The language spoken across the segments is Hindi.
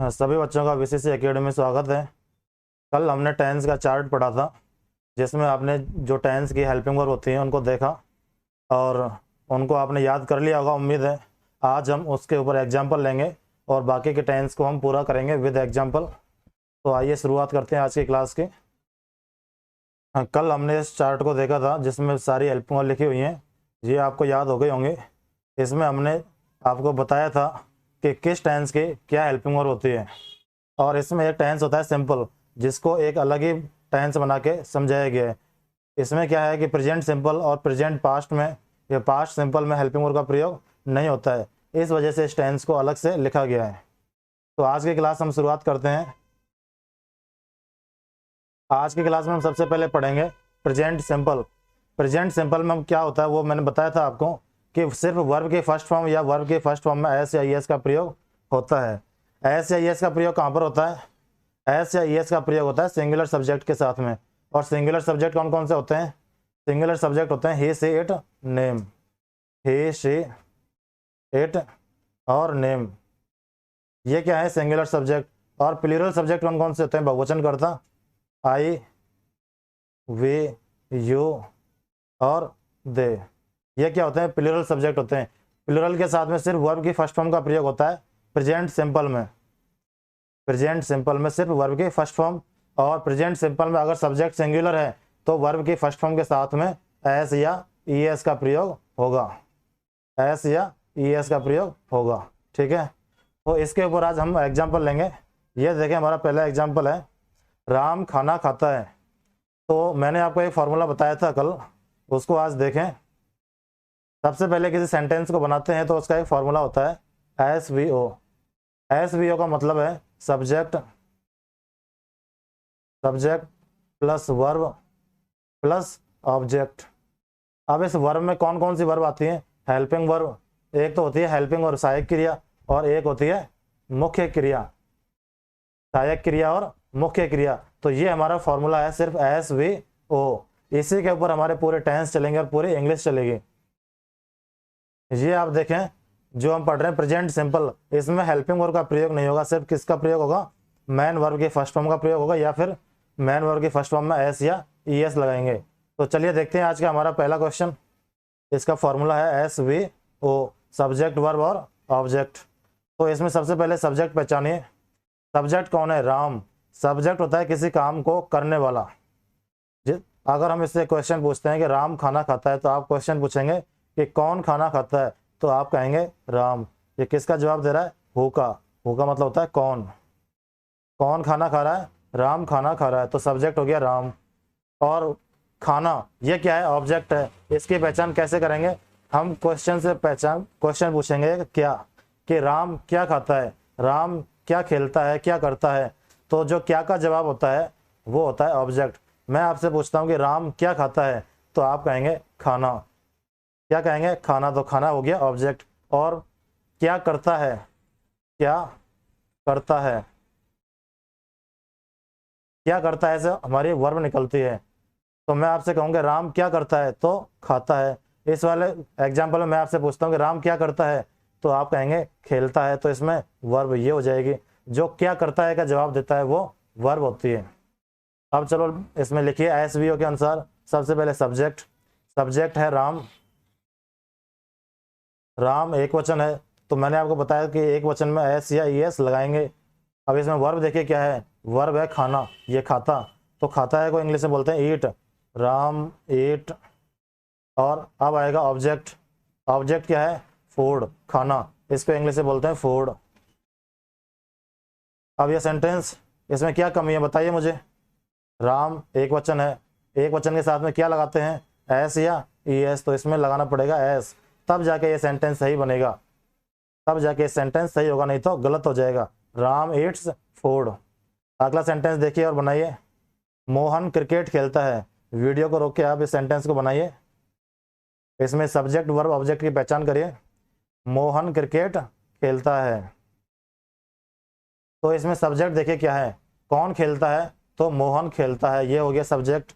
सभी बच्चों का बीसीसी एकेडमी में स्वागत है। कल हमने टेंस का चार्ट पढ़ा था, जिसमें आपने जो टेंस की हेल्पिंग वर्ब होती हैं उनको देखा और उनको आपने याद कर लिया होगा, उम्मीद है। आज हम उसके ऊपर एग्जाम्पल लेंगे और बाकी के टेंस को हम पूरा करेंगे विद एग्जाम्पल। तो आइए शुरुआत करते हैं आज की क्लास की। कल हमने इस चार्ट को देखा था जिसमें सारी हेल्पिंग वर्ब लिखी हुई हैं, ये आपको याद हो गए होंगे। इसमें हमने आपको बताया था कि किस टेंस की क्या हेल्पिंग वर्ब होती है, और इसमें एक टेंस होता है सिंपल, जिसको एक अलग ही टेंस बना के समझाया गया है। इसमें क्या है कि प्रेजेंट सिंपल और प्रेजेंट पास्ट में या पास्ट सिंपल में हेल्पिंग वर्ब का प्रयोग नहीं होता है, इस वजह से इस टेंस को अलग से लिखा गया है। तो आज की क्लास हम शुरुआत करते हैं। आज की क्लास में हम सबसे पहले पढ़ेंगे प्रेजेंट सिंपल। प्रेजेंट सिंपल में क्या होता है वो मैंने बताया था आपको कि सिर्फ वर्ब के फर्स्ट फॉर्म या वर्ब के फर्स्ट फॉर्म में एस या ईएस का प्रयोग होता है। एस या ईएस का प्रयोग कहाँ पर होता है? एस या ईएस का प्रयोग होता है सिंगुलर सब्जेक्ट के साथ में। और सिंगुलर सब्जेक्ट कौन कौन से होते हैं? सिंगुलर सब्जेक्ट होते हैं he, she, it, name. He, she, it और नेम, ये क्या है? Singular subject. और प्लूरल सब्जेक्ट कौन कौन से होते हैं? बहुवचन कर्ता, आई, वे, यू और दे, ये क्या होते हैं? प्लूरल सब्जेक्ट होते हैं। प्लूरल के साथ में सिर्फ वर्ब की फर्स्ट फॉर्म का प्रयोग होता है प्रेजेंट सिंपल में। प्रेजेंट सिंपल में सिर्फ वर्ब की फर्स्ट फॉर्म, और प्रेजेंट सिंपल में अगर सब्जेक्ट सिंगुलर है तो वर्ब की फर्स्ट फॉर्म के साथ में एस या ईएस का प्रयोग होगा। एस या ईएस का प्रयोग होगा, ठीक है। तो इसके ऊपर आज हम एग्जाम्पल लेंगे। ये देखें, हमारा पहला एग्जाम्पल है, राम खाना खाता है। तो मैंने आपको एक फॉर्मूला बताया था कल, उसको आज देखें। सबसे पहले किसी सेंटेंस को बनाते हैं तो उसका एक फॉर्मूला होता है SVO। SVO का मतलब है subject plus verb plus object. अब इस वर्ब में कौन कौन सी वर्ब आती है? Helping verb. एक तो होती है हेल्पिंग वर्ब सहायक क्रिया, और एक होती है मुख्य क्रिया। सहायक क्रिया और मुख्य क्रिया। तो ये हमारा फॉर्मूला है सिर्फ SVO। इसी के ऊपर हमारे पूरे टेंस चलेंगे और पूरी इंग्लिश चलेगी। ये आप देखें, जो हम पढ़ रहे हैं प्रेजेंट सिंपल, इसमें हेल्पिंग वर्ब का प्रयोग नहीं होगा। सिर्फ किसका प्रयोग होगा? मैन वर्ब के फर्स्ट फॉर्म का प्रयोग होगा, या फिर मैन वर्ब के फर्स्ट फॉर्म में एस या ईएस लगाएंगे। तो चलिए देखते हैं आज का हमारा पहला क्वेश्चन। इसका फॉर्मूला है SVO, सब्जेक्ट वर्ब और ऑब्जेक्ट। तो इसमें सबसे पहले सब्जेक्ट पहचानिए। सब्जेक्ट कौन है? राम। सब्जेक्ट होता है किसी काम को करने वाला। अगर हम इससे क्वेश्चन पूछते हैं कि राम खाना खाता है, तो आप क्वेश्चन पूछेंगे कि कौन खाना खाता है, तो आप कहेंगे राम। ये किसका जवाब दे रहा है? हु का। हु का मतलब होता है कौन। कौन खाना खा रहा है? राम खाना खा रहा है। तो सब्जेक्ट हो गया राम। और खाना, ये क्या है? ऑब्जेक्ट है। इसकी पहचान कैसे करेंगे? हम क्वेश्चन से क्वेश्चन पूछेंगे क्या, कि राम क्या खाता है, राम क्या खेलता है, क्या करता है। तो जो क्या का जवाब होता है वो होता है ऑब्जेक्ट। मैं आपसे पूछता हूँ कि राम क्या खाता है, तो आप कहेंगे खाना। क्या कहेंगे? खाना। तो खाना हो गया ऑब्जेक्ट। और क्या करता है? क्या करता है, क्या करता है से हमारी वर्ब निकलती है। तो मैं आपसे कहूँगा राम क्या करता है, तो खाता है। इस वाले एग्जाम्पल में मैं आपसे पूछता हूँ कि राम क्या करता है, तो आप कहेंगे खेलता है। तो इसमें वर्ब ये हो जाएगी। जो क्या करता है का जवाब देता है वो वर्ब होती है। अब चलो इसमें लिखिए SVO के अनुसार। सबसे पहले सब्जेक्ट है राम। राम एक वचन है, तो मैंने आपको बताया कि एक वचन में एस या ईएस लगाएंगे। अब इसमें वर्ब देखिए क्या है? वर्ब है खाना, ये खाता। तो खाता है को इंग्लिश में बोलते हैं ईट। राम ईट। और अब आएगा ऑब्जेक्ट। ऑब्जेक्ट क्या है? फूड, खाना। इसको इंग्लिश में बोलते हैं फूड। अब ये सेंटेंस, इसमें क्या कमी है बताइए मुझे? राम एक वचन है, एक वचन के साथ में क्या लगाते हैं? एस या ईएस। तो इसमें लगाना पड़ेगा एस, तब जाके ये सेंटेंस सही बनेगा, तब जाके सेंटेंस सही होगा, नहीं तो गलत हो जाएगा। Ram Yeats food. अगला सेंटेंस देखिए और बनाइए। मोहन क्रिकेट खेलता है। वीडियो को रोक के आप इस सेंटेंस को बनाइए। इसमें सब्जेक्ट वर्ब ऑब्जेक्ट की पहचान करिए। मोहन क्रिकेट खेलता है, तो इसमें सब्जेक्ट देखिए क्या है? कौन खेलता है? तो मोहन खेलता है, ये हो गया सब्जेक्ट।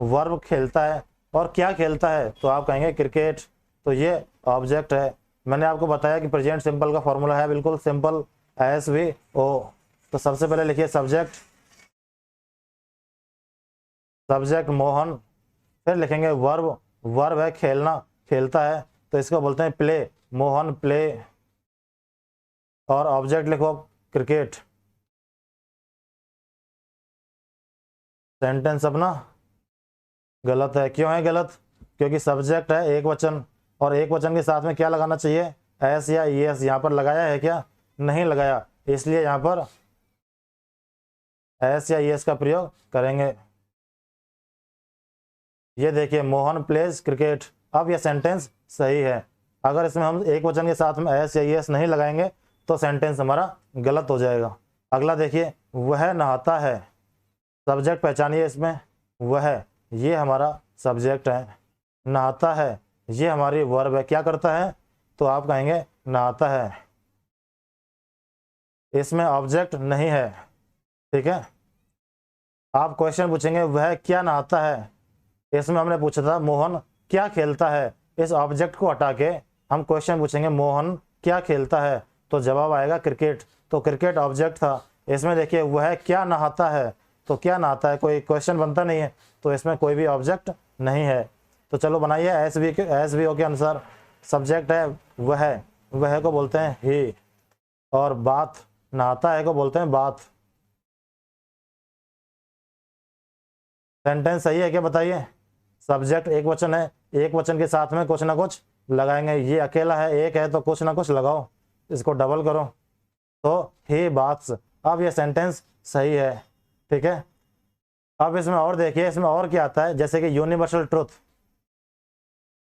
वर्ब खेलता है, और क्या खेलता है? तो आप कहेंगे क्रिकेट, तो ये ऑब्जेक्ट है। मैंने आपको बताया कि प्रेजेंट सिंपल का फॉर्मूला है बिल्कुल सिंपल, SVO। तो सबसे पहले लिखिए सब्जेक्ट, सब्जेक्ट मोहन, फिर लिखेंगे वर्ब, वर्ब है खेलना, खेलता है, तो इसको बोलते हैं प्ले, मोहन प्ले, और ऑब्जेक्ट लिखो क्रिकेट। सेंटेंस अपना गलत है, क्यों है गलत? क्योंकि सब्जेक्ट है एक वचन, और एक वचन के साथ में क्या लगाना चाहिए? एस या ईएस। यहाँ पर लगाया है क्या? नहीं लगाया, इसलिए यहाँ पर एस या ईएस का प्रयोग करेंगे। ये देखिए मोहन प्लेज क्रिकेट। अब यह सेंटेंस सही है। अगर इसमें हम एक वचन के साथ में एस या ईएस नहीं लगाएंगे तो सेंटेंस हमारा गलत हो जाएगा। अगला देखिए, वह नहाता है, सब्जेक्ट पहचानिए इसमें, वह, ये हमारा सब्जेक्ट है, नहाता है ये हमारी वर्ब है, क्या करता है? तो आप कहेंगे नहाता है, इसमें ऑब्जेक्ट नहीं है, ठीक है। आप क्वेश्चन पूछेंगे वह क्या नहाता है, इसमें हमने पूछा था मोहन क्या खेलता है, इस ऑब्जेक्ट को हटा के हम क्वेश्चन पूछेंगे मोहन क्या खेलता है, तो जवाब आएगा क्रिकेट। तो क्रिकेट ऑब्जेक्ट था। इसमें देखिए वह क्या नहाता है, तो क्या नहाता है कोई क्वेश्चन बनता नहीं है, तो इसमें कोई भी ऑब्जेक्ट नहीं है। तो चलो बनाइए, एसवीओ के अनुसार सब्जेक्ट है वह को बोलते हैं ही, और बात, नहाता है को बोलते हैं बात। सेंटेंस सही है क्या बताइए? सब्जेक्ट एक वचन है, एक वचन के साथ में कुछ ना कुछ लगाएंगे, ये अकेला है एक है तो कुछ ना कुछ लगाओ, इसको डबल करो, तो ही बात्स। अब ये सेंटेंस सही है, ठीक है। अब इसमें और देखिए, इसमें और क्या आता है, जैसे कि यूनिवर्सल ट्रुथ,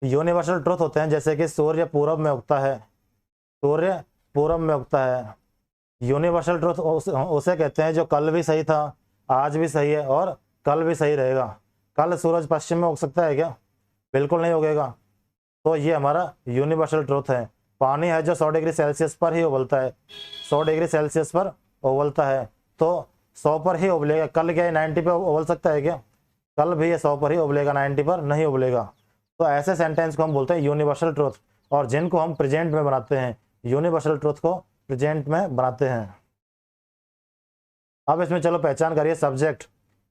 यूनिवर्सल ट्रुथ होते हैं, जैसे कि सूर्य पूरब में उगता है, सूर्य पूरब में उगता है। यूनिवर्सल ट्रुथ उसे कहते हैं जो कल भी सही था, आज भी सही है और कल भी सही रहेगा। कल सूरज पश्चिम में उग सकता है क्या? बिल्कुल नहीं उगेगा। तो ये हमारा यूनिवर्सल ट्रुथ है। पानी है जो 100 डिग्री सेल्सियस पर ही उबलता है, 100 डिग्री सेल्सियस पर उबलता है, तो 100 पर ही उबलेगा। कल क्या 90 पर उबल सकता है क्या? कल भी ये 100 पर ही उबलेगा, 90 पर नहीं उबलेगा। तो ऐसे सेंटेंस को हम बोलते हैं यूनिवर्सल ट्रुथ, और जिनको हम प्रेजेंट में बनाते हैं, यूनिवर्सल ट्रुथ को प्रेजेंट में बनाते हैं। अब इसमें चलो पहचान करिए सब्जेक्ट,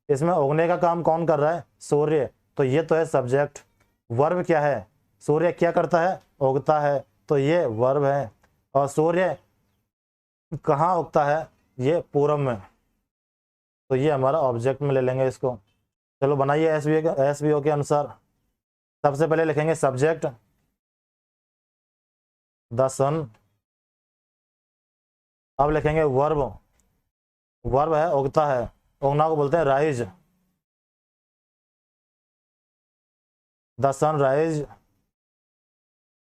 इसमें उगने का काम कौन कर रहा है? सूर्य, तो ये तो है सब्जेक्ट। वर्ब क्या है? सूर्य क्या करता है? उगता है, तो ये वर्ब है। और सूर्य कहाँ उगता है? ये पूरब में, तो ये हमारा ऑब्जेक्ट में ले लेंगे इसको। चलो बनाइए एसवीओ के अनुसार। सबसे पहले लिखेंगे सब्जेक्ट द सन, अब लिखेंगे वर्ब, वर्ब है उगता है, उगना को बोलते हैं राइज, द सन राइज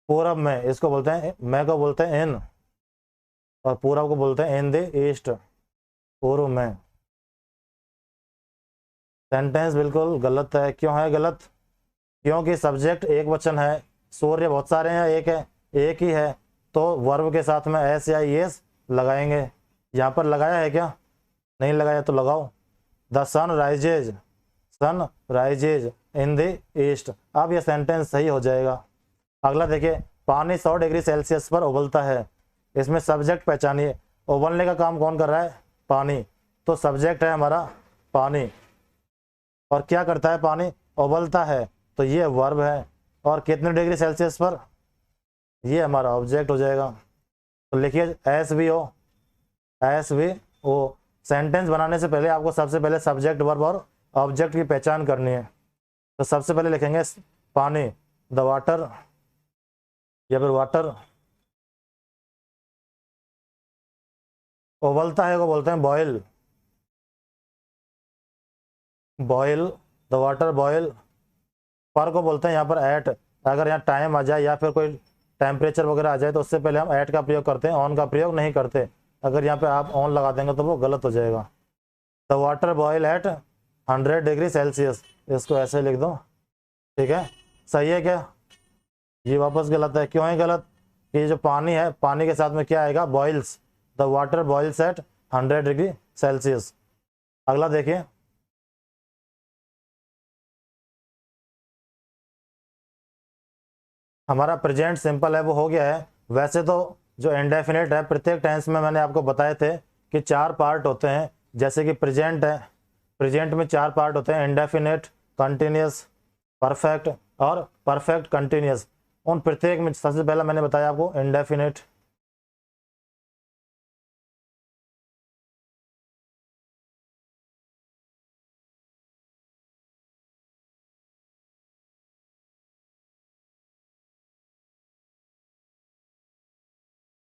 पूरब में, इसको बोलते हैं, मैं को बोलते हैं इन, और पूरब को बोलते हैं इन द ईस्ट, पूर्व में। सेंटेंस बिल्कुल गलत है, क्यों है गलत? क्योंकि सब्जेक्ट एक वचन है, सूर्य बहुत सारे हैं, एक ही है, तो वर्ब के साथ में एस या एस लगाएंगे। यहाँ पर लगाया है क्या? नहीं लगाया, तो लगाओ। The sun rises, sun rises in the east. अब यह सेंटेंस सही हो जाएगा। अगला देखिए, पानी 100 डिग्री सेल्सियस पर उबलता है, इसमें सब्जेक्ट पहचानिए, उबलने का काम कौन कर रहा है? पानी, तो सब्जेक्ट है हमारा पानी, और क्या करता है पानी? उबलता है, तो ये वर्ब है, और कितने डिग्री सेल्सियस पर? ये हमारा ऑब्जेक्ट हो जाएगा। तो लिखिए एसवीओ। सेंटेंस बनाने से पहले आपको सबसे पहले सब्जेक्ट, वर्ब और ऑब्जेक्ट की पहचान करनी है। तो सबसे पहले लिखेंगे पानी, द वाटर, या फिर वाटर। उबलता है को बोलते हैं boil, boil, the water boil. पर को बोलते हैं यहाँ पर एट, अगर यहाँ टाइम आ जाए या फिर कोई टेम्परेचर वगैरह आ जाए तो उससे पहले हम एट का प्रयोग करते हैं, ऑन का प्रयोग नहीं करते। अगर यहाँ पे आप ऑन लगा देंगे तो वो गलत हो जाएगा। The water boil at 100 degree Celsius, इसको ऐसे लिख दो, ठीक है। सही है क्या? ये वापस गलत है, क्यों है गलत? ये जो पानी है, पानी के साथ में क्या आएगा? Boils, the water boils at 100 degree Celsius. अगला देखिए, हमारा प्रेजेंट सिंपल है वो हो गया है। वैसे तो जो इंडेफिनिट है, प्रत्येक टेंस में मैंने आपको बताए थे कि 4 पार्ट होते हैं, जैसे कि प्रेजेंट है, प्रेजेंट में 4 पार्ट होते हैं, इंडेफिनेट, कंटिन्यूस, परफेक्ट और परफेक्ट कंटिन्यूस। उन प्रत्येक में सबसे पहला मैंने बताया आपको इंडेफिनेट,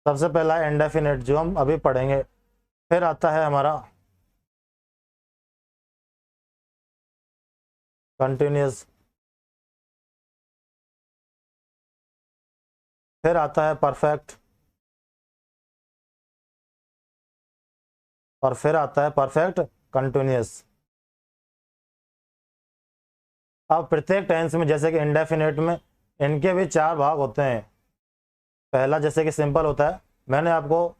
सबसे पहला है इंडेफिनेट जो हम अभी पढ़ेंगे। फिर आता है हमारा कंटिन्यूस, फिर आता है परफेक्ट, और फिर आता है परफेक्ट कंटिन्यूस। अब प्रत्येक टेंस में जैसे कि इंडेफिनेट में इनके भी 4 भाग होते हैं। पहला जैसे कि सिंपल होता है, मैंने आपको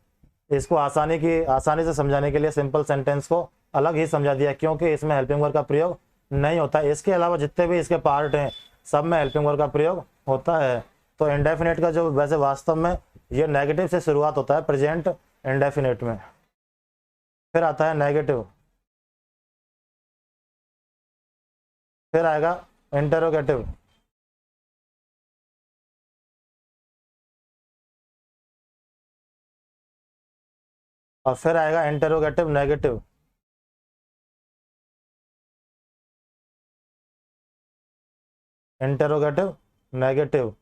इसको आसानी से समझाने के लिए सिंपल सेंटेंस को अलग ही समझा दिया, क्योंकि इसमें हेल्पिंग वर्ब का प्रयोग नहीं होता। इसके अलावा जितने भी इसके पार्ट हैं सब में हेल्पिंग वर्ब का प्रयोग होता है। तो इंडेफिनेट का जो वैसे वास्तव में ये नेगेटिव से शुरुआत होता है प्रेजेंट इंडेफिनेट में, फिर आता है नेगेटिव, फिर आएगा इंटरोगेटिव, और फिर आएगा interrogative negative, interrogative negative,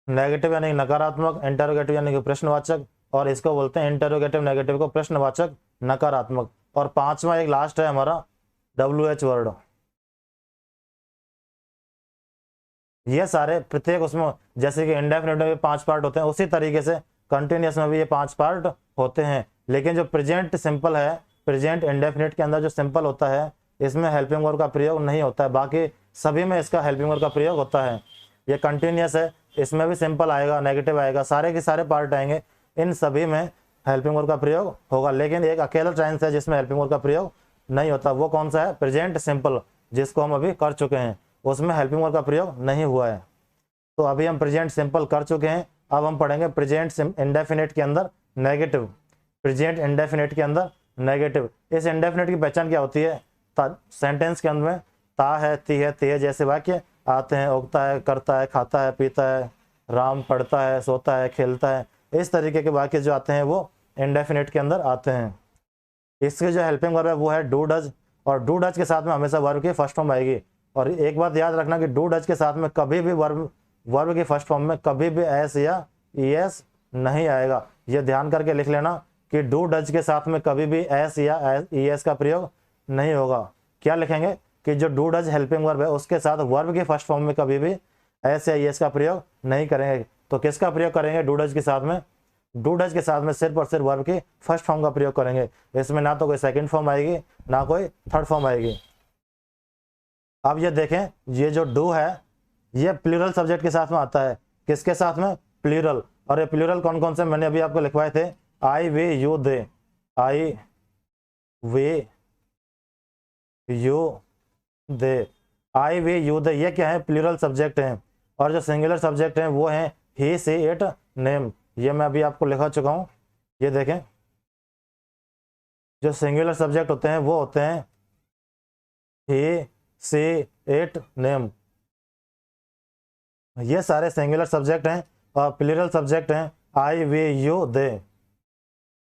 negative यानी नकारात्मक, इंटरोगेटिव यानी कि प्रश्नवाचक, और इसको बोलते हैं इंटरोगेटिव नेगेटिव को प्रश्नवाचक नकारात्मक। और पांचवा एक लास्ट है हमारा WH वर्ड। ये सारे प्रत्येक उसमें जैसे कि इंडेफिनिट में भी 5 पार्ट होते हैं, उसी तरीके से कंटिन्यूस में भी ये 5 पार्ट होते हैं। लेकिन जो प्रेजेंट सिंपल है, प्रेजेंट इंडेफिनिट के अंदर जो सिंपल होता है इसमें हेल्पिंग वर्ब का प्रयोग नहीं होता है, बाकी सभी में इसका हेल्पिंग वर्ब का प्रयोग होता है। ये कंटिन्यूस है, इसमें भी सिंपल आएगा, नेगेटिव आएगा, सारे के सारे पार्ट आएंगे, इन सभी में हेल्पिंग वर्ब का प्रयोग होगा। लेकिन एक अकेला टेंस है जिसमें हेल्पिंग वर्ब का प्रयोग नहीं होता, वो कौन सा है? प्रेजेंट सिंपल, जिसको हम अभी कर चुके हैं, उसमें हेल्पिंग वर्ब का प्रयोग नहीं हुआ है। तो अभी हम प्रेजेंट सिंपल कर चुके हैं, अब हम पढ़ेंगे प्रेजेंट इंडेफिनिट के अंदर नेगेटिव। प्रेजेंट इंडेफिनिट के अंदर नेगेटिव, इस इंडेफिनिट की पहचान क्या होती है? सेंटेंस के अंदर में ता है, ती है, ते है जैसे वाक्य आते हैं, उगता है, करता है, खाता है, पीता है, राम पढ़ता है, सोता है, खेलता है, इस तरीके के वाक्य जो आते हैं वो इंडेफिनिट के अंदर आते हैं। इसके जो हेल्पिंग वर्ब है वो है डू डज, और डू डज के साथ में हमेशा वर्ब की फर्स्ट फॉर्म आएगी। और एक बात याद रखना कि डू डज के साथ में कभी भी वर्ब की फर्स्ट फॉर्म में कभी भी एस या ईएस नहीं आएगा। ये ध्यान करके लिख लेना कि डू डज के साथ में कभी भी एस या ईएस का प्रयोग नहीं होगा। क्या लिखेंगे कि जो डू डज हेल्पिंग वर्ब है उसके साथ वर्ब की फर्स्ट फॉर्म में कभी भी एस या ईएस का प्रयोग नहीं करेंगे। तो किसका प्रयोग करेंगे डू डज के साथ में? डू डज के साथ में सिर्फ और सिर्फ वर्ब की फर्स्ट फॉर्म का प्रयोग करेंगे। इसमें ना तो कोई सेकंड फॉर्म आएगी ना कोई थर्ड फॉर्म आएगी। अब ये देखें, ये जो डू है ये प्लूरल सब्जेक्ट के साथ में आता है। किसके साथ में? प्लूरल। और ये प्लूरल कौन कौन से मैंने अभी आपको लिखवाए थे? I, we, you, they. I, we, you, they. I, we, you, they ये क्या है? प्लूरल सब्जेक्ट हैं। और जो सिंगुलर सब्जेक्ट हैं वो हैं ही, सी, इट, नेम। ये मैं अभी आपको लिखा चुका हूं, ये देखें। जो सिंगुलर सब्जेक्ट होते हैं वो होते हैं ही, सी, इट, नेम। ये सारे सिंगुलर सब्जेक्ट हैं और प्लूरल सब्जेक्ट हैं आई, वे, यू, दे।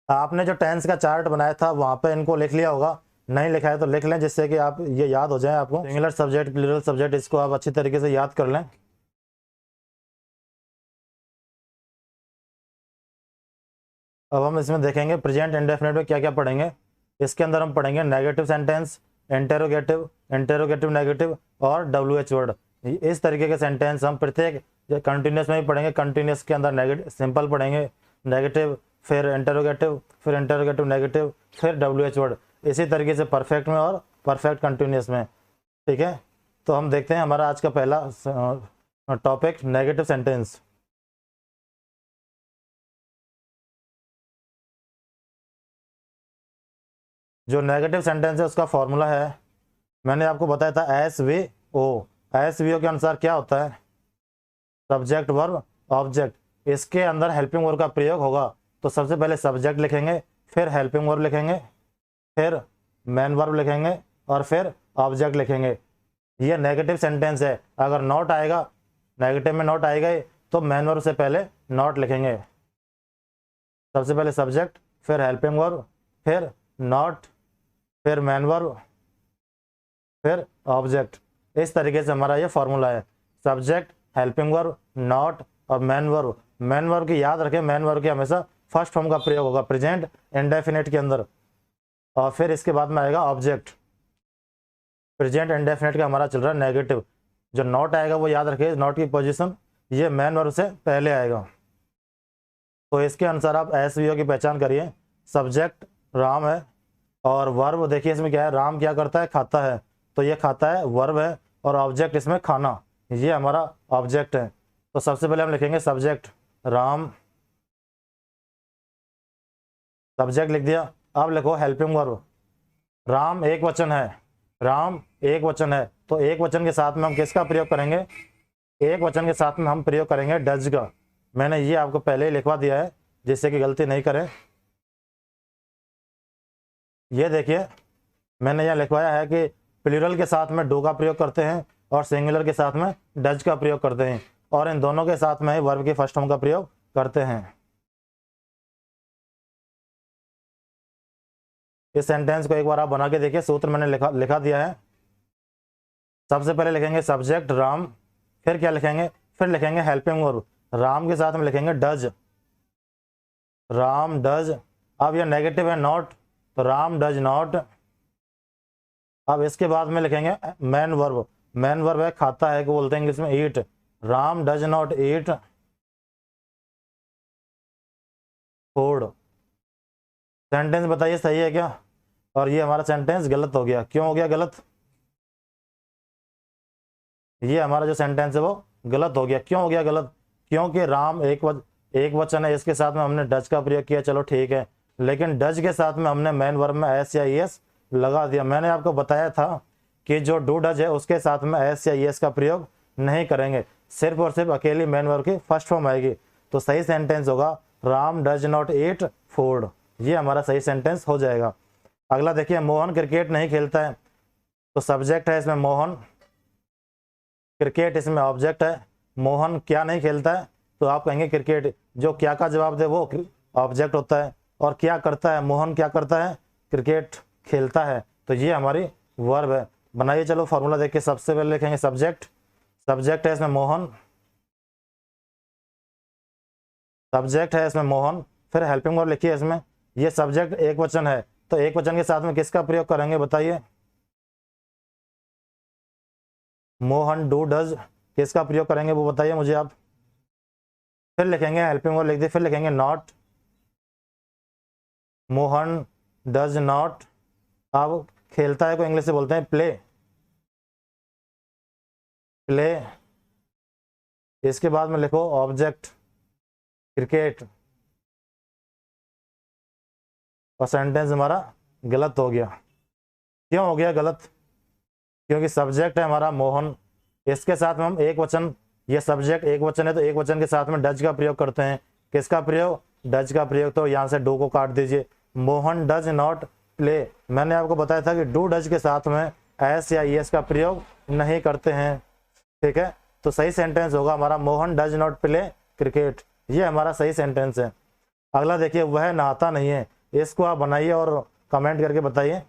आपने जो टेंस का चार्ट बनाया था वहां पे इनको लिख लिया होगा, नहीं लिखा है तो लिख लें जिससे कि आप ये याद हो जाए आपको। सिंगुलर सब्जेक्ट, प्लूरल सब्जेक्ट, इसको आप अच्छी तरीके से याद कर लें। अब हम इसमें देखेंगे प्रेजेंट इंडेफिनिट में क्या क्या पढ़ेंगे। इसके अंदर हम पढ़ेंगे negative sentence, interrogative, interrogative negative और WH वर्ड। इस तरीके के सेंटेंस हम प्रत्येक कंटिन्यूस में भी पढ़ेंगे। कंटिन्यूस के अंदर नेगेटिव सिंपल पढ़ेंगे, नेगेटिव, फिर इंटेरोगेटिव, फिर इंटेरोगेटिव नेगेटिव, फिर WH वर्ड। इसी तरीके से परफेक्ट में और परफेक्ट कंटिन्यूस में। ठीक है, तो हम देखते हैं हमारा आज का पहला टॉपिक नेगेटिव सेंटेंस। जो नेगेटिव सेंटेंस है उसका फॉर्मूला है, मैंने आपको बताया था SVO। SVO के अनुसार क्या होता है? Subject, verb, object. इसके अंदर हेल्पिंग वर्ब का प्रयोग होगा। तो सबसे पहले सब्जेक्ट लिखेंगे, फिर हेल्पिंग वर्ब लिखेंगे, फिर मेन वर्ब लिखेंगे और फिर ऑब्जेक्ट लिखेंगे। ये नेगेटिव सेंटेंस है, अगर नॉट आएगा, नेगेटिव में नॉट आएगा तो मेन वर्ब से पहले नॉट लिखेंगे। सबसे पहले सब्जेक्ट, फिर हेल्पिंग वर्ब, फिर नॉट, फिर मेन वर्ब, फिर ऑब्जेक्ट। इस तरीके से हमारा ये फॉर्मूला है, सब्जेक्ट, हेल्पिंग वर्ब, नॉट और मेन वर्ब। मेन वर्ब की याद रखें, मेन वर्ब की हमेशा फर्स्ट फॉर्म का प्रयोग होगा प्रेजेंट इंडेफिनिट के अंदर, और फिर इसके बाद में आएगा ऑब्जेक्ट। प्रेजेंट इंडेफिनिट का हमारा चल रहा है नेगेटिव, जो नॉट आएगा वो याद रखिए, नॉट की पोजीशन ये मेन वर्ब से पहले आएगा। तो इसके अनुसार आप एसवीओ की पहचान करिए। सब्जेक्ट राम है और वर्ब देखिए इसमें क्या है, राम क्या करता है, खाता है, तो ये खाता है वर्ब है, और ऑब्जेक्ट इसमें खाना, ये हमारा ऑब्जेक्ट है। तो सबसे पहले हम लिखेंगे सब्जेक्ट राम, सब्जेक्ट लिख दिया। अब लिखो हेल्पिंग वर्ब, राम एक वचन है, राम एक वचन है, तो एक वचन के साथ में हम किसका प्रयोग करेंगे, एक वचन के साथ में हम प्रयोग करेंगे डज का। मैंने ये आपको पहले ही लिखवा दिया है जिससे कि गलती नहीं करें। ये देखिए मैंने यह लिखवाया है कि प्लूरल के साथ में डू का प्रयोग करते हैं और सिंगुलर के साथ में डज का प्रयोग करते हैं, और इन दोनों के साथ में ही वर्ब के फर्स्ट फॉर्म का प्रयोग करते हैं। इस सेंटेंस को एक बार आप बना के देखिए, सूत्र मैंने लिखा दिया है। सबसे पहले लिखेंगे सब्जेक्ट राम, फिर क्या लिखेंगे, फिर लिखेंगे हेल्पिंग वर्ब, राम के साथ में लिखेंगे डज, राम डज। अब यह नेगेटिव है नॉट, तो राम डज नॉट। अब इसके बाद में लिखेंगे मेन वर्ब, मेन वर्ब है खाता है, को बोलते हैं इंग्लिश में eat, Ram does not eat food. Sentence बताइए सही है क्या, और ये हमारा सेंटेंस गलत हो गया। क्यों हो गया गलत, ये हमारा जो सेंटेंस है वो गलत हो गया। क्यों हो गया गलत, क्योंकि राम एक वचन है, इसके साथ में हमने डज का प्रयोग किया, चलो ठीक है, लेकिन डज के साथ में हमने मेन वर्ब में एस या ईएस लगा दिया। मैंने आपको बताया था कि जो डू डज है उसके साथ में एस या ईएस का प्रयोग नहीं करेंगे, सिर्फ और सिर्फ अकेली मेन वर्ब की फर्स्ट फॉर्म आएगी। तो सही सेंटेंस होगा Ram does not eat food, ये हमारा सही सेंटेंस हो जाएगा। अगला देखिए, मोहन क्रिकेट नहीं खेलता है, तो सब्जेक्ट है इसमें मोहन, क्रिकेट इसमें ऑब्जेक्ट है। मोहन क्या नहीं खेलता है, तो आप कहेंगे क्रिकेट, जो क्या का जवाब दे वो ऑब्जेक्ट होता है, और क्या करता है, मोहन क्या करता है, क्रिकेट खेलता है, तो ये हमारी वर्ब है। बनाइए चलो फॉर्मूला देखिए, सबसे पहले लिखेंगे सब्जेक्ट, सब्जेक्ट है इसमें मोहन, सब्जेक्ट है इसमें मोहन, फिर हेल्पिंग वर्ब लिखिए इसमें, ये सब्जेक्ट एक वचन है, तो एक वचन के साथ में किसका प्रयोग करेंगे बताइए, मोहन डू डज, किसका प्रयोग करेंगे वो बताइए मुझे आप। फिर लिखेंगे हेल्पिंग वर्ब लिख दिए, फिर लिखेंगे नॉट, मोहन डज नॉट। अब खेलता है को इंग्लिश से बोलते हैं प्ले, प्ले। इसके बाद में लिखो ऑब्जेक्ट क्रिकेट, और सेंटेंस हमारा गलत हो गया। क्यों हो गया गलत, क्योंकि सब्जेक्ट है हमारा मोहन, इसके साथ में हम एक वचन, ये सब्जेक्ट एक वचन है तो एक वचन के साथ में डज का प्रयोग करते हैं। किसका प्रयोग, डज का प्रयोग, तो यहाँ से डू को काट दीजिए, मोहन डज नॉट प्ले। मैंने आपको बताया था कि डू डज के साथ में एस या ईएस का प्रयोग नहीं करते हैं, ठीक है। तो सही सेंटेंस होगा हमारा Mohan does not play cricket, ये हमारा सही सेंटेंस है। अगला देखिए, वह नहाता नहीं है, इसको आप बनाइए और कमेंट करके बताइए।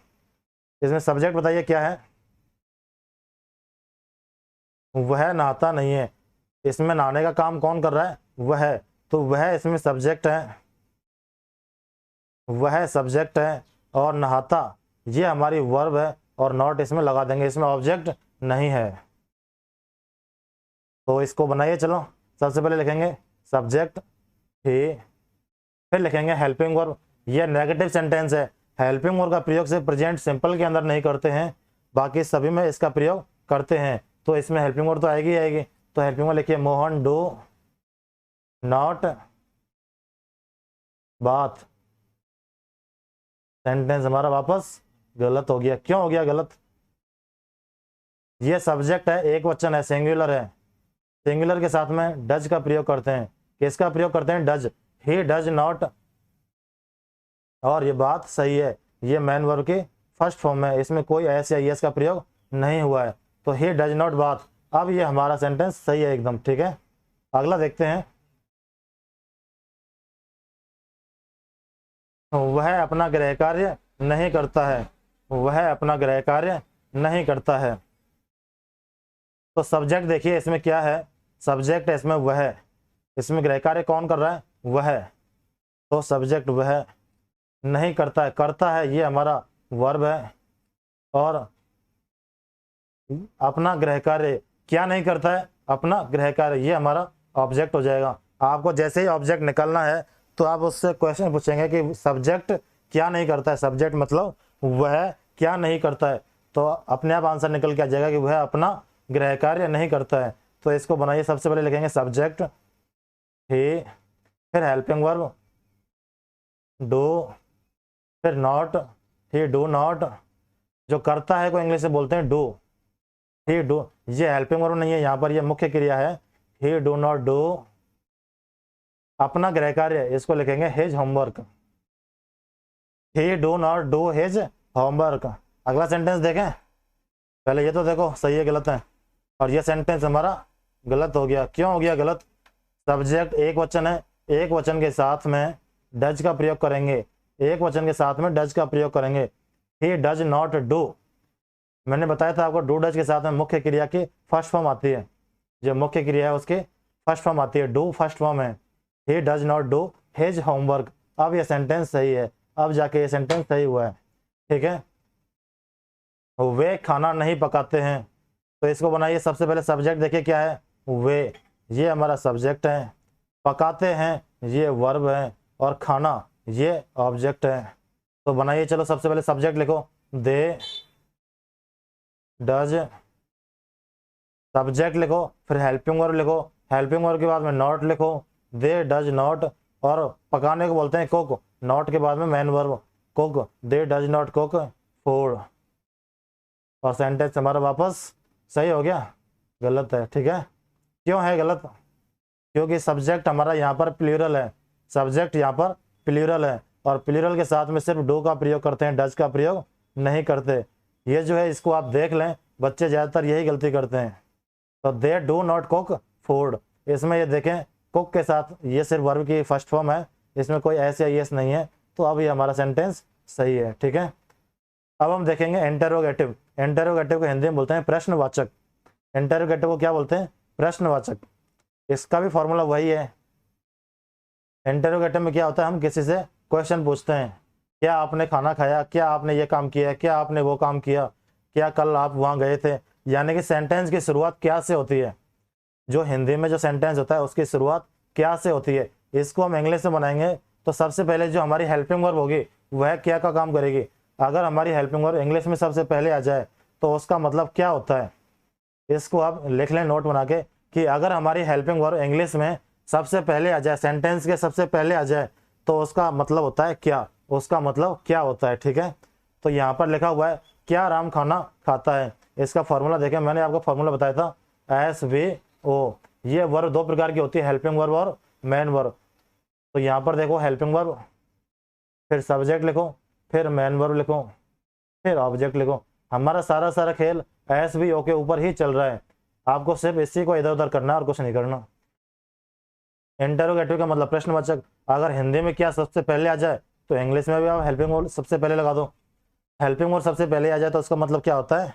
इसमें सब्जेक्ट बताइए क्या है, वह नहाता नहीं है, इसमें नहाने का काम कौन कर रहा है, वह, तो वह इसमें सब्जेक्ट है, वह सब्जेक्ट है, और नहाता ये हमारी वर्ब है, और नॉट इसमें लगा देंगे, इसमें ऑब्जेक्ट नहीं है। तो इसको बनाइए चलो, सबसे पहले लिखेंगे सब्जेक्ट ही, फिर लिखेंगे हेल्पिंग वर्ब। ये नेगेटिव सेंटेंस है, हेल्पिंग वर्ब का प्रयोग सिर्फ प्रेजेंट सिंपल के अंदर नहीं करते हैं, बाकी सभी में इसका प्रयोग करते हैं। तो इसमें हेल्पिंग वर्ब तो आएगी आएगी, तो हेल्पिंग वर्ब लिखिए Mohan do not bath. Sentence हमारा वापस गलत हो गया। क्यों हो गया गलत, ये सब्जेक्ट है एक वचन है, सिंगुलर है, सिंगुलर के साथ में डज का प्रयोग करते हैं। किसका प्रयोग करते हैं, डज, ही डज नॉट और ये बात सही है, ये मैन वर्ब की फर्स्ट फॉर्म है, इसमें कोई एस या यस का प्रयोग नहीं हुआ है, तो ही डज नॉट बाथ। अब ये हमारा सेंटेंस सही है एकदम, ठीक है। अगला देखते हैं। वह अपना गृह कार्य नहीं करता है, वह अपना गृह कार्य नहीं करता है। तो सब्जेक्ट देखिए इसमें क्या है, सब्जेक्ट है इसमें वह, इसमें गृह कार्य कौन कर रहा है, वह, तो सब्जेक्ट वह नहीं करता है, करता है ये हमारा वर्ब है, और अपना गृह कार्य क्या नहीं करता है, अपना गृह कार्य, ये हमारा ऑब्जेक्ट हो जाएगा। आपको जैसे ही ऑब्जेक्ट निकालना है तो आप उससे क्वेश्चन पूछेंगे कि सब्जेक्ट क्या नहीं करता है, सब्जेक्ट मतलब वह क्या नहीं करता है, तो अपने आप आंसर निकल के आ जाएगा कि वह अपना गृह कार्य नहीं करता है। तो इसको बनाइए, सबसे पहले लिखेंगे सब्जेक्ट ही, फिर हेल्पिंग वर्ब डू, फिर नॉट, ही डू नॉट, जो करता है को इंग्लिश से बोलते हैं डू, ही डू, ये हेल्पिंग वर्ब नहीं है यहाँ पर, ये मुख्य क्रिया है, ही डू नॉट डू अपना गृह कार्य, इसको लिखेंगे his homework, he do not do his homework. अगला सेंटेंस देखें, पहले ये तो देखो सही है गलत है, और ये सेंटेंस हमारा गलत हो गया। क्यों हो गया गलत, सब्जेक्ट एक वचन है, एक वचन के साथ में डज का प्रयोग करेंगे, एक वचन के साथ में डज का प्रयोग करेंगे, ही डज नॉट डू, मैंने बताया था आपको डू डज के साथ में मुख्य क्रिया की फर्स्ट फॉर्म आती है, जो मुख्य क्रिया है उसकी फर्स्ट फॉर्म आती है, डू फर्स्ट फॉर्म है, he does not do his homework. अब ये सेंटेंस सही है, अब जाके ये सेंटेंस सही हुआ है, ठीक है। वे खाना नहीं पकाते हैं, तो इसको बनाइए, सबसे पहले सब्जेक्ट देखिए क्या है, वे, ये हमारा सब्जेक्ट है, पकाते हैं ये वर्ब है, और खाना ये ऑब्जेक्ट है। तो बनाइए, चलो सबसे पहले सब्जेक्ट लिखो, दे डज, सब्जेक्ट लिखो, फिर हेल्पिंग वर्ब लिखो, हेल्पिंग वर्ब के बाद में नॉट लिखो, दे डज नॉट, और पकाने को बोलते हैं कुक, नॉट के बाद में man verb cook, they does not cook food, और सेंटेंस हमारा वापस सही हो गया, गलत है, ठीक है। क्यों है गलत, क्योंकि सब्जेक्ट हमारा यहाँ पर प्लूरल है, सब्जेक्ट यहाँ पर प्लूरल है, और प्लूरल के साथ में सिर्फ डू का प्रयोग करते हैं, डज का प्रयोग नहीं करते। ये जो है इसको आप देख लें, बच्चे ज़्यादातर यही गलती करते हैं। तो they do not cook food, इसमें ये देखें कुक के साथ ये सिर्फ वर्ब की फर्स्ट फॉर्म है, इसमें कोई एस या यस नहीं है, तो अब ये हमारा सेंटेंस सही है, ठीक है। अब हम देखेंगे इंटरोगेटिव, इंटरोगेटिव को हिंदी में बोलते हैं प्रश्नवाचक, इंटरोगेटिव को क्या बोलते हैं, प्रश्नवाचक, इसका भी फॉर्मूला वही है। इंटरोगेटिव में क्या होता है, हम किसी से क्वेश्चन पूछते हैं, क्या आपने खाना खाया, क्या आपने ये काम किया, क्या आपने वो काम किया, क्या कल आप वहाँ गए थे, यानी कि सेंटेंस की शुरुआत क्या से होती है, जो हिंदी में जो सेंटेंस होता है उसकी शुरुआत क्या से होती है, इसको हम इंग्लिश में बनाएंगे तो सबसे पहले जो हमारी हेल्पिंग वर्ब होगी वह क्या का काम करेगी। अगर हमारी हेल्पिंग वर्ब इंग्लिश में सबसे पहले आ जाए तो उसका मतलब क्या होता है, इसको आप लिख लें नोट बना के, कि अगर हमारी हेल्पिंग वर्ब इंग्लिश में सबसे पहले आ जाए, सेंटेंस के सबसे पहले आ जाए, तो उसका मतलब होता है क्या, उसका मतलब क्या होता है, ठीक है। तो यहाँ पर लिखा हुआ है क्या राम खाना खाता है, इसका फॉर्मूला देखें, मैंने आपको फॉर्मूला बताया था SVO, ये वर्ब दो प्रकार की होती है, हेल्पिंग वर्ब और मैन वर्ब। तो यहाँ पर देखो हेल्पिंग वर्ब, फिर सब्जेक्ट लिखो, फिर मैन वर्ब लिखो, फिर ऑब्जेक्ट लिखो, हमारा सारा खेल SVO के ऊपर ही चल रहा है, आपको सिर्फ इसी को इधर उधर करना है और कुछ नहीं करना। इंटरोगेटिव का मतलब प्रश्नवाचक, अगर हिंदी में क्या सबसे पहले आ जाए तो इंग्लिश में भी आप हेल्पिंग वर्ब सबसे पहले लगा दो, हेल्पिंग वर्ब सबसे पहले आ जाए तो उसका मतलब क्या होता है,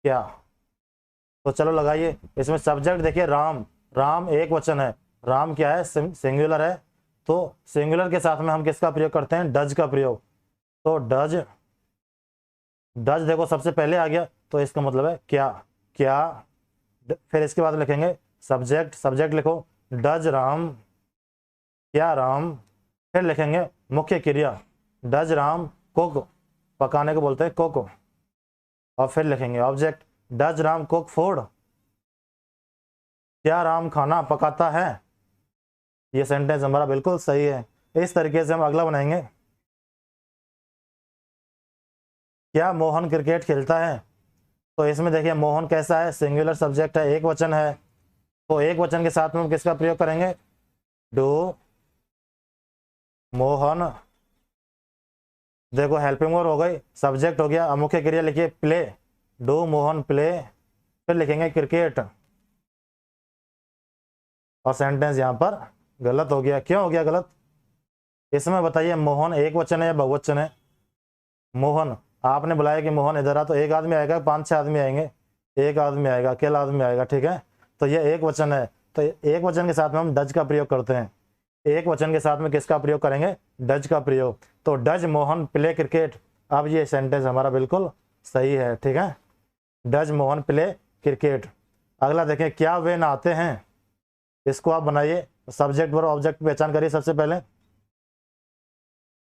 क्या। तो चलो लगाइए, इसमें सब्जेक्ट देखिए राम, राम एक वचन है, राम क्या है, सिंगुलर है, तो सिंगुलर के साथ में हम किसका प्रयोग करते हैं, डज का प्रयोग, तो डज, डज देखो सबसे पहले आ गया तो इसका मतलब है क्या, क्या। फिर इसके बाद लिखेंगे सब्जेक्ट, सब्जेक्ट लिखो डज राम, क्या राम, फिर लिखेंगे मुख्य क्रिया डज राम कुक, पकाने को बोलते हैं कुक, और फिर लिखेंगे object does Ram cook food, क्या राम खाना पकाता है। ये सेंटेंस हमारा बिल्कुल सही है। इस तरीके से हम अगला बनाएंगे, क्या मोहन क्रिकेट खेलता है, तो इसमें देखिए मोहन कैसा है, सिंगुलर सब्जेक्ट है, एक वचन है, तो एक वचन के साथ में हम किसका प्रयोग करेंगे, डू मोहन देखो हेल्पिंग वर्ब हो गई, सब्जेक्ट हो गया, अब मुख्य क्रिया लिखिए प्ले, डू मोहन प्ले, फिर लिखेंगे क्रिकेट, और सेंटेंस यहाँ पर गलत हो गया। क्यों हो गया गलत? इसमें बताइए मोहन एक वचन है या बहुवचन है? मोहन, आपने बुलाया कि मोहन इधर आ, तो एक आदमी आएगा, 5-6 आदमी आएंगे? एक आदमी आएगा, अकेला आदमी आएगा, ठीक है। तो ये एक वचन है, तो एक वचन के साथ में हम डज का प्रयोग करते हैं। एक वचन के साथ में किसका प्रयोग करेंगे? डज का प्रयोग। तो डज मोहन प्ले क्रिकेट। अब ये सेंटेंस हमारा बिल्कुल सही है, ठीक है। Does Mohan play cricket. अगला देखें, क्या वे नहाते हैं? इसको आप बनाइए, सब्जेक्ट वर्ब ऑब्जेक्ट पहचान करिए सबसे पहले।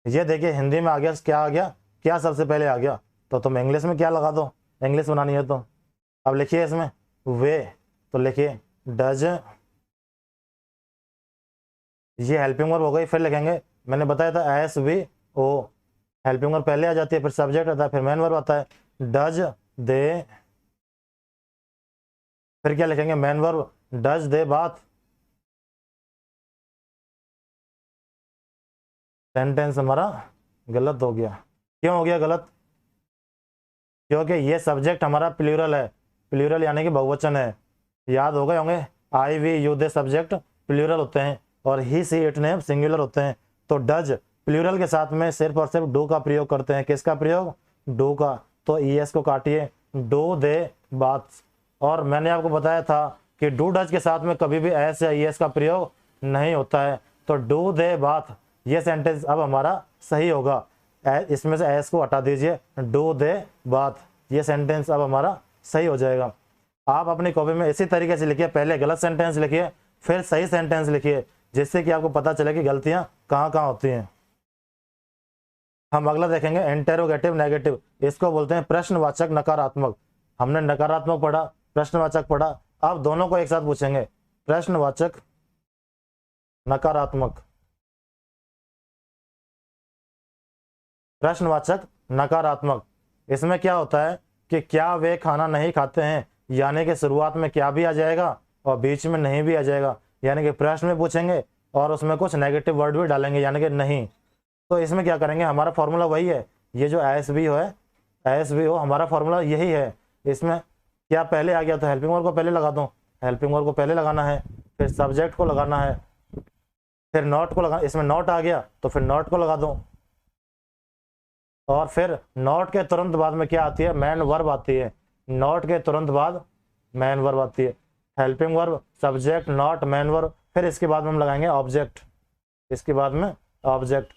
ये देखिए हिंदी में आ गया, क्या आ गया? क्या सबसे पहले आ गया, तो तुम इंग्लिश में क्या लगा दो, इंग्लिश बनानी है तो। अब लिखिए इसमें वे, तो लिखिए डज, ये हेल्पिंग वर्ब हो गई। फिर लिखेंगे, मैंने बताया था S V O, helping verb पहले आ जाती है, फिर सब्जेक्ट आता है, फिर मेन वर्ब आता है। डज दे, फिर क्या लिखेंगे? Main verb, does they bath. Sentence हमारा गलत हो गया। क्यों हो गया गलत? क्योंकि ये सब्जेक्ट हमारा प्लूरल है, प्लूरल यानी कि बहुवचन है। याद हो गए होंगे, I we you they subject plural होते हैं, और ही सी इट ने सिंगुलर होते हैं। तो डज प्लूरल के साथ में सिर्फ और सिर्फ डू का प्रयोग करते हैं। किसका प्रयोग? डू का। तो ई एस को काटिए, डू दे बाथ। और मैंने आपको बताया था कि डू डज के साथ में कभी भी एस या ई एस का प्रयोग नहीं होता है। तो डू दे बाथ, ये सेंटेंस अब हमारा सही होगा। इसमें से एस को हटा दीजिए, डू दे बाथ, ये सेंटेंस अब हमारा सही हो जाएगा। आप अपनी कॉपी में इसी तरीके से लिखिए, पहले गलत सेंटेंस लिखिए, फिर सही सेंटेंस लिखिए, जिससे कि आपको पता चले कि गलतियां कहाँ कहाँ होती हैं। हम अगला देखेंगे इंटेरोगेटिव नेगेटिव। इसको बोलते हैं प्रश्नवाचक नकारात्मक। हमने नकारात्मक पढ़ा, प्रश्नवाचक पढ़ा, अब दोनों को एक साथ पूछेंगे। प्रश्नवाचक नकारात्मक, प्रश्नवाचक नकारात्मक। इसमें क्या होता है कि क्या वे खाना नहीं खाते हैं, यानी कि शुरुआत में क्या भी आ जाएगा और बीच में नहीं भी आ जाएगा, यानी कि प्रश्न में पूछेंगे और उसमें कुछ नेगेटिव वर्ड भी डालेंगे, यानी कि नहीं। तो इसमें क्या करेंगे? हमारा फॉर्मूला वही है, ये जो एस बी हो है, एस बी हो, हमारा फॉर्मूला यही है। इसमें क्या पहले आ गया तो हेल्पिंग वर्ब को पहले लगा दो, हेल्पिंग वर्ब को पहले लगाना है, फिर सब्जेक्ट को लगाना है, फिर नॉट को लगा, इसमें नॉट आ गया तो फिर नॉट को लगा दो, और फिर नॉट के तुरंत बाद में क्या आती है? मैन वर्ब आती है। नॉट के तुरंत बाद मैन वर्ब आती है। Helping verb, subject, not, man verb, फिर इसके बाद में हम लगाएंगे ऑब्जेक्ट, इसके बाद में ऑब्जेक्ट।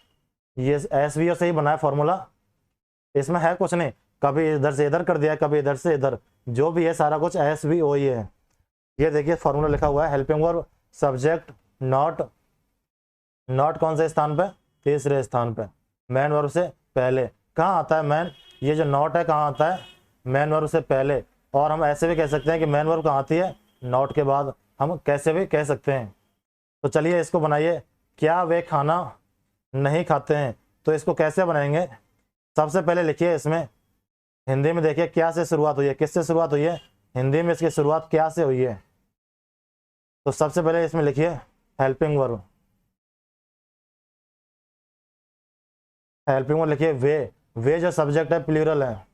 ये एस वी ओ से ही बना है फॉर्मूला, इसमें है कुछ नहीं, कभी इधर से इधर कर दिया, कभी इधर से इधर, जो भी है सारा कुछ एस वी ओ ही है। ये देखिए फॉर्मूला लिखा हुआ है, helping verb, subject, not, not कौन से स्थान पे? तीसरे स्थान पे, मैन वर्ब से पहले। कहाँ आता है मैन? ये जो नॉट है कहाँ आता है? मैन वर्ब से पहले। और हम ऐसे भी कह सकते हैं कि मैन वर्ब कहाँ आती है? नॉट के बाद। हम कैसे भी कह सकते हैं। तो चलिए इसको बनाइए, क्या वे खाना नहीं खाते हैं। तो इसको कैसे बनाएंगे? सबसे पहले लिखिए, इसमें हिंदी में देखिए क्या से शुरुआत हुई है, किससे शुरुआत हुई है? हिंदी में इसकी शुरुआत क्या से हुई है? तो सबसे पहले इसमें लिखिए हेल्पिंग वर्ब, हेल्पिंग वर्ब लिखिए वे जो सब्जेक्ट है प्लूरल है।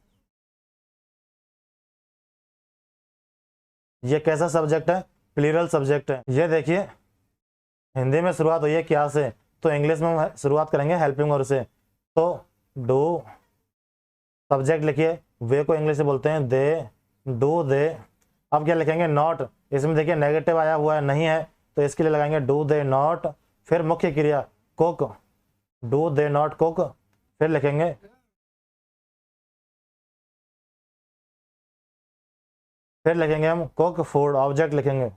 ये कैसा सब्जेक्ट है? प्लूरल सब्जेक्ट है। ये देखिए हिंदी में शुरुआत हुई है क्या से, तो इंग्लिश में हम शुरुआत करेंगे हेल्पिंग वर्ब से। तो डू, सब्जेक्ट लिखिए, वे को इंग्लिश से बोलते हैं दे, डू दे। अब क्या लिखेंगे? नॉट। इसमें देखिए नेगेटिव आया हुआ है, नहीं है, तो इसके लिए लगाएंगे डू दे नॉट। फिर मुख्य क्रिया cook, do they not cook. फिर लिखेंगे हम कुक फूड, ऑब्जेक्ट लिखेंगे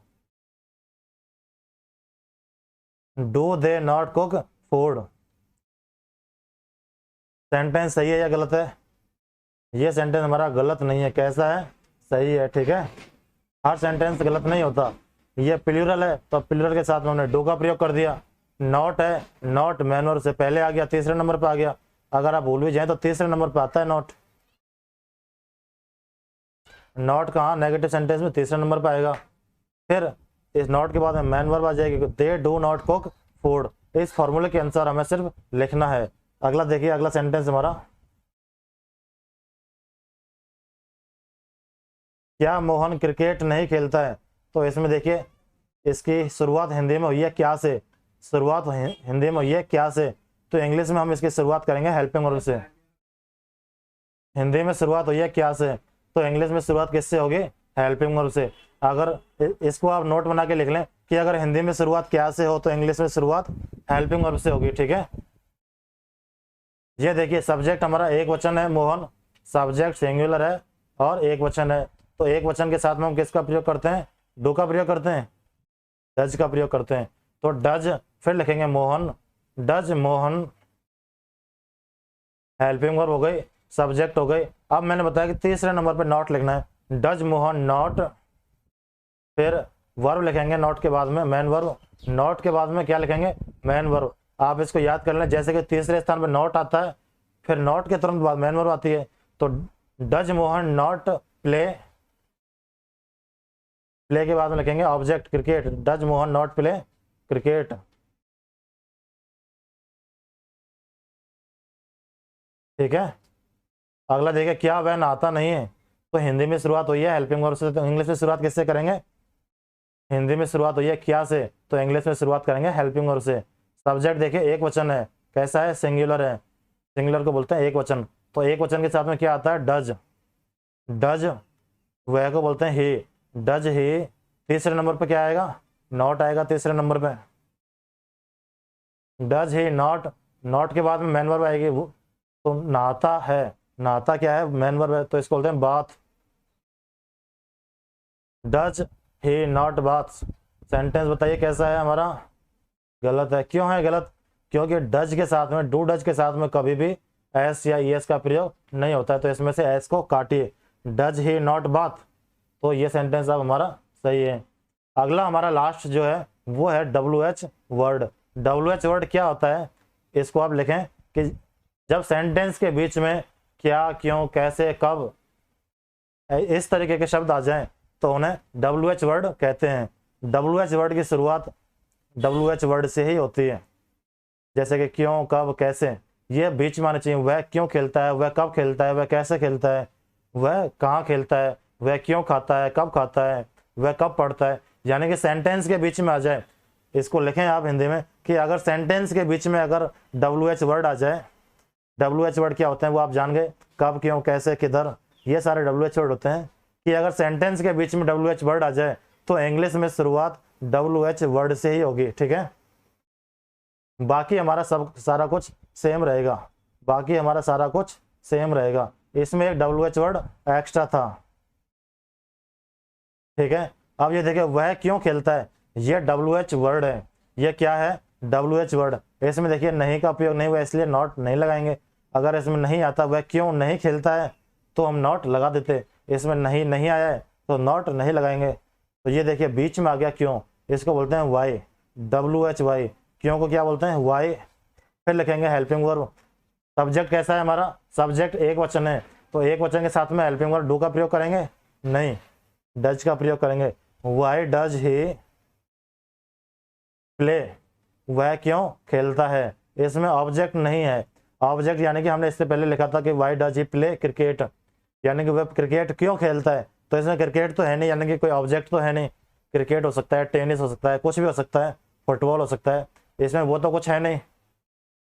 do they not cook food. Sentence सही है या गलत है? ये सेंटेंस हमारा गलत नहीं है, कैसा है? सही है, ठीक है। हर सेंटेंस गलत नहीं होता। ये प्लूरल है तो प्लूरल के साथ में हमने डू का प्रयोग कर दिया। नॉट है, नॉट मैन वर्ब से पहले आ गया, तीसरे नंबर पे आ गया। अगर आप भूल भी जाए तो तीसरे नंबर पे आता है नॉट। नॉट कहाँ? नेगेटिव सेंटेंस में तीसरे नंबर पे आएगा। फिर इस नॉट के बाद में मैन वर्ब आ जाएगी, they do not cook food. इस फॉर्मूले के अनुसार हमें सिर्फ लिखना है। अगला देखिए, अगला सेंटेंस हमारा, क्या मोहन क्रिकेट नहीं खेलता है? तो इसमें देखिए, इसकी शुरुआत हिंदी में हुई है क्या से, शुरुआत हिंदी में हुई है क्या से, तो इंग्लिश में हम इसकी शुरुआत करेंगे हेल्पिंग वर्ब से। हिंदी में शुरुआत हुई है क्या से, तो इंग्लिश में शुरुआत किससे होगी? हेल्पिंग वर्ब से। अगर इसको आप नोट बना के लिख लें कि अगर हिंदी में शुरुआत क्या से हो तो इंग्लिश में शुरुआत हेल्पिंग वर्ब से होगी, ठीक है। ये देखिए, सब्जेक्ट हमारा एक वचन है मोहन, सब्जेक्ट सिंगुलर है और एक वचन है, तो एक वचन के साथ में हम किसका प्रयोग करते हैं? डू का प्रयोग करते हैं, डज का प्रयोग करते हैं। तो डज, फिर लिखेंगे Mohan, does Mohan, helping verb हो गई, सब्जेक्ट हो गई। अब मैंने बताया कि तीसरे नंबर पे नॉट लिखना है, डज मोहन नॉट, फिर वर्ब लिखेंगे नॉट के बाद में मेन वर्ब, नॉट के बाद में क्या लिखेंगे? Main verb. आप इसको याद कर लें, जैसे कि तीसरे स्थान पे नॉट आता है, फिर नॉट के तुरंत बाद मेन वर्ब आती है, तो does Mohan not play, play के बाद में लिखेंगे object cricket, does Mohan not play cricket, ठीक है। अगला देखिए, क्या वह नहाता नहीं है? तो हिंदी में शुरुआत हुई है हेल्पिंग वर्ब से, तो इंग्लिश में शुरुआत किससे करेंगे? हिंदी में शुरुआत हुई है क्या से, तो इंग्लिश में शुरुआत करेंगे हेल्पिंग वर्ब से। सब्जेक्ट देखिए एक वचन है, कैसा है? सिंगुलर है, सिंगुलर को बोलते हैं एक वचन, तो एक वचन के साथ में क्या आता है? डज, डज वह को बोलते हैं ही, डज ही। तीसरे नंबर पे क्या आएगा? नॉट आएगा तीसरे नंबर पे, डज ही नॉट, नॉट के बाद में मेन वर्ब आएगी, वो तो नहाता है, नहाता क्या है? मेन वर्ब है, तो इसको बोलते हैं bath, does he not bath. Sentence बताइए कैसा है हमारा? गलत है। क्यों है गलत? क्योंकि डज के साथ में, डू डज के साथ में कभी भी एस या ईएस का प्रयोग नहीं होता है, तो इसमें से एस को काटिए, डज ही नॉट बाथ, तो ये सेंटेंस अब हमारा सही है। अगला हमारा लास्ट जो है वो है WH वर्ड। WH वर्ड क्या होता है? इसको आप लिखें कि जब सेंटेंस के बीच में क्या, क्यों, कैसे, कब, इस तरीके के शब्द आ जाएं तो उन्हें WH वर्ड कहते हैं। WH वर्ड की शुरुआत WH वर्ड से ही होती है, जैसे कि क्यों, कब, कैसे, ये बीच में आने चाहिए। वह क्यों खेलता है, वह कब खेलता है, वह कैसे खेलता है, वह कहाँ खेलता है, वह क्यों खाता है, कब खाता है, वह कब पढ़ता है, यानी कि सेंटेंस के बीच में आ जाए। इसको लिखें आप हिंदी में कि अगर सेंटेंस के बीच में अगर WH वर्ड आ जाए, WH वर्ड क्या होते हैं वो आप जान गए, कब, क्यों, कैसे, किधर, ये सारे WH वर्ड होते हैं। कि अगर सेंटेंस के बीच में WH वर्ड आ जाए तो इंग्लिश में शुरुआत WH वर्ड से ही होगी, ठीक है। बाकी हमारा सब सारा कुछ सेम रहेगा, बाकी हमारा सारा कुछ सेम रहेगा, इसमें एक WH वर्ड एक्स्ट्रा था, ठीक है। अब ये देखिए, वह क्यों खेलता है, ये WH वर्ड है, ये क्या है? WH word. इसमें देखिए नहीं का उपयोग नहीं हुआ, इसलिए नॉट नहीं लगाएंगे। अगर इसमें नहीं आता, वह क्यों नहीं खेलता है, तो हम नॉट लगा देते। इसमें नहीं नहीं आया है तो नॉट नहीं लगाएंगे। तो ये देखिए बीच में आ गया क्यों, इसको बोलते हैं वाई, WHY, क्यों को क्या बोलते हैं? वाई। फिर लिखेंगे हेल्पिंग वर्ब। सब्जेक्ट कैसा है हमारा? सब्जेक्ट एक वचन है, तो एक वचन के साथ में हेल्पिंग वर्ब डू का प्रयोग करेंगे? नहीं, डज का प्रयोग करेंगे। वाई डज ही प्ले, वह क्यों खेलता है। इसमें ऑब्जेक्ट नहीं है, ऑब्जेक्ट यानी कि हमने इससे पहले लिखा था कि why does he play cricket, यानी कि वह क्रिकेट क्यों खेलता है, तो इसमें क्रिकेट तो है नहीं, यानी कि कोई ऑब्जेक्ट तो है नहीं। क्रिकेट हो सकता है, टेनिस हो सकता है, कुछ भी हो सकता है, फुटबॉल हो सकता है, इसमें वो तो कुछ है नहीं,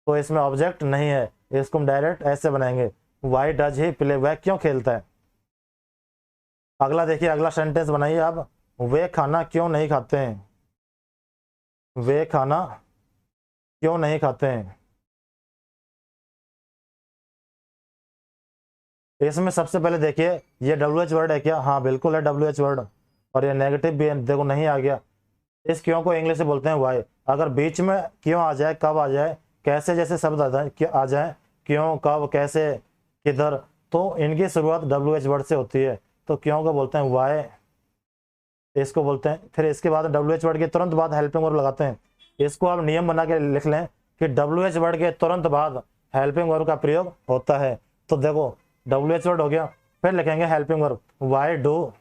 तो इसमें ऑब्जेक्ट नहीं है। इसको हम डायरेक्ट ऐसे बनाएंगे, वाई डज ही प्ले, वह क्यों खेलता है। अगला देखिए, अगला सेंटेंस बनाइए आप, वे खाना क्यों नहीं खाते हैं, वे खाना क्यों नहीं खाते हैं। इसमें सबसे पहले देखिए, ये WH वर्ड है क्या? हाँ बिल्कुल है WH वर्ड, और ये नेगेटिव भी है, देखो नहीं आ गया। इस क्यों को इंग्लिश में बोलते हैं वाई। अगर बीच में क्यों आ जाए, कब आ जाए, कैसे जैसे शब्द आ जाए, क्यों, कब, कैसे, किधर, तो इनकी शुरुआत WH वर्ड से होती है, तो क्यों को बोलते हैं वाई, इसको बोलते हैं। फिर इसके बाद WH वर्ड के तुरंत बाद हेल्पिंग वर्ब लगाते हैं। इसको आप नियम बना के लिख लें कि WH वर्ड के तुरंत बाद हेल्पिंग वर्ब का प्रयोग होता है। तो देखो WH वर्ड हो गया, फिर लिखेंगे helping verb, why do,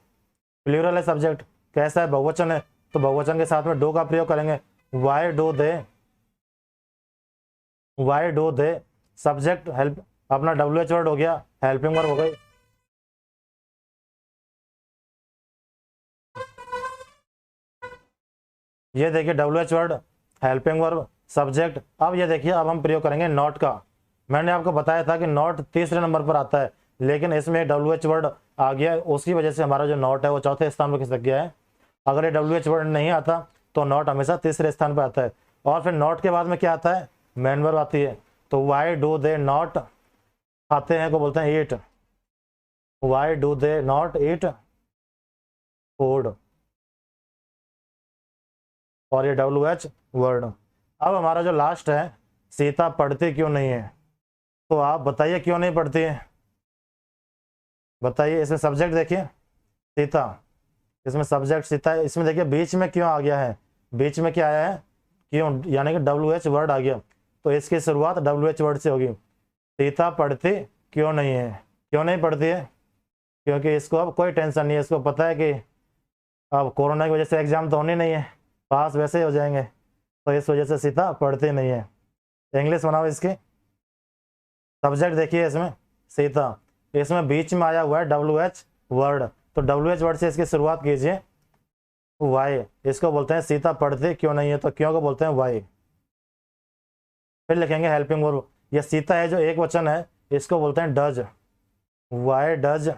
plural है, सब्जेक्ट कैसा है? बहुवचन है, तो बहुवचन के साथ में डू का प्रयोग करेंगे, Y do they, Y do they. Subject help, अपना WH वर्ड हो गया, हेल्पिंग वर्ब हो गई। ये देखिए WH word, helping verb, subject. अब ये देखिए, अब हम प्रयोग करेंगे नॉट का। मैंने आपको बताया था कि नॉट तीसरे नंबर पर आता है, लेकिन इसमें WH वर्ड आ गया, उसकी वजह से हमारा जो नॉट है वो चौथे स्थान पर खिसक गया है। अगर ये WH वर्ड नहीं आता तो नॉट हमेशा तीसरे स्थान पर आता है। और फिर नॉट के बाद में क्या आता है, मेन वर्ब आती है। तो वाई डू दे नॉट खाते हैं को बोलते हैं eat, why do they not eat food, और ये WH वर्ड। अब हमारा जो लास्ट है, सीता पढ़ती क्यों नहीं है, तो आप बताइए क्यों नहीं पढ़ती है, बताइए। इसमें सब्जेक्ट देखिए सीता, इसमें सब्जेक्ट सीता है, इसमें देखिए बीच में क्यों आ गया है, बीच में क्या आया है, क्यों, यानी कि WH वर्ड आ गया। तो इसकी शुरुआत WH वर्ड से होगी। सीता पढ़ती क्यों नहीं है, क्यों नहीं पढ़ती है, क्योंकि इसको अब कोई टेंशन नहीं है, इसको पता है कि अब कोरोना की वजह से एग्जाम तो होने नहीं है, पास वैसे ही हो जाएंगे, तो इस वजह से सीता पढ़ती नहीं है। इंग्लिश बनाओ इसकी। सब्जेक्ट देखिए इसमें सीता, इसमें बीच में आया हुआ है WH वर्ड, तो WH वर्ड से इसकी शुरुआत कीजिए वाई, इसको बोलते हैं सीता पढ़ती क्यों नहीं है, तो क्यों को बोलते हैं वाई। फिर लिखेंगे हेल्पिंग वर्ब, ये सीता है जो एक वचन है, इसको बोलते हैं डज, वाई डज।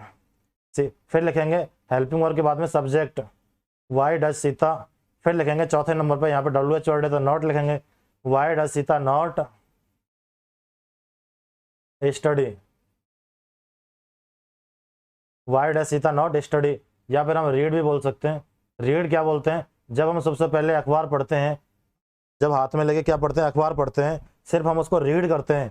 फिर लिखेंगे हेल्पिंग वर्ब के बाद में सब्जेक्ट, वाई डज सीता। फिर लिखेंगे चौथे नंबर पर, यहाँ पे WH वर्ड है तो नॉट लिखेंगे, why does Sita not study, why does Sita not study. या फिर हम रीड भी बोल सकते हैं। रीड क्या बोलते हैं, जब हम सबसे पहले अखबार पढ़ते हैं, जब हाथ में लेके क्या पढ़ते हैं, अखबार पढ़ते हैं, सिर्फ हम उसको रीड करते हैं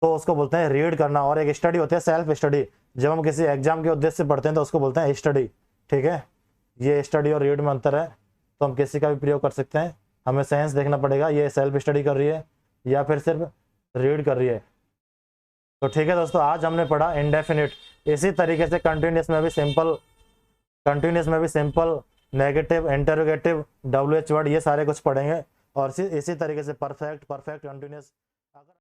तो उसको बोलते हैं रीड करना। और एक स्टडी होती है सेल्फ स्टडी, जब हम किसी एग्जाम के उद्देश्य से पढ़ते हैं तो उसको बोलते हैं स्टडी। ठीक है, ये स्टडी और रीड में अंतर है, तो हम किसी का भी प्रयोग कर सकते हैं। हमें सेंस देखना पड़ेगा, ये सेल्फ स्टडी कर रही है या फिर सिर्फ रीड कर रही है। तो ठीक है दोस्तों, आज हमने पढ़ा इंडेफिनिट। इसी तरीके से कंटिन्यूस में भी सिंपल, कंटिन्यूस में भी simple, negative, interrogative, WH word, ये सारे कुछ पढ़ेंगे। और इसी तरीके से परफेक्ट, परफेक्ट, कंटिन्यूस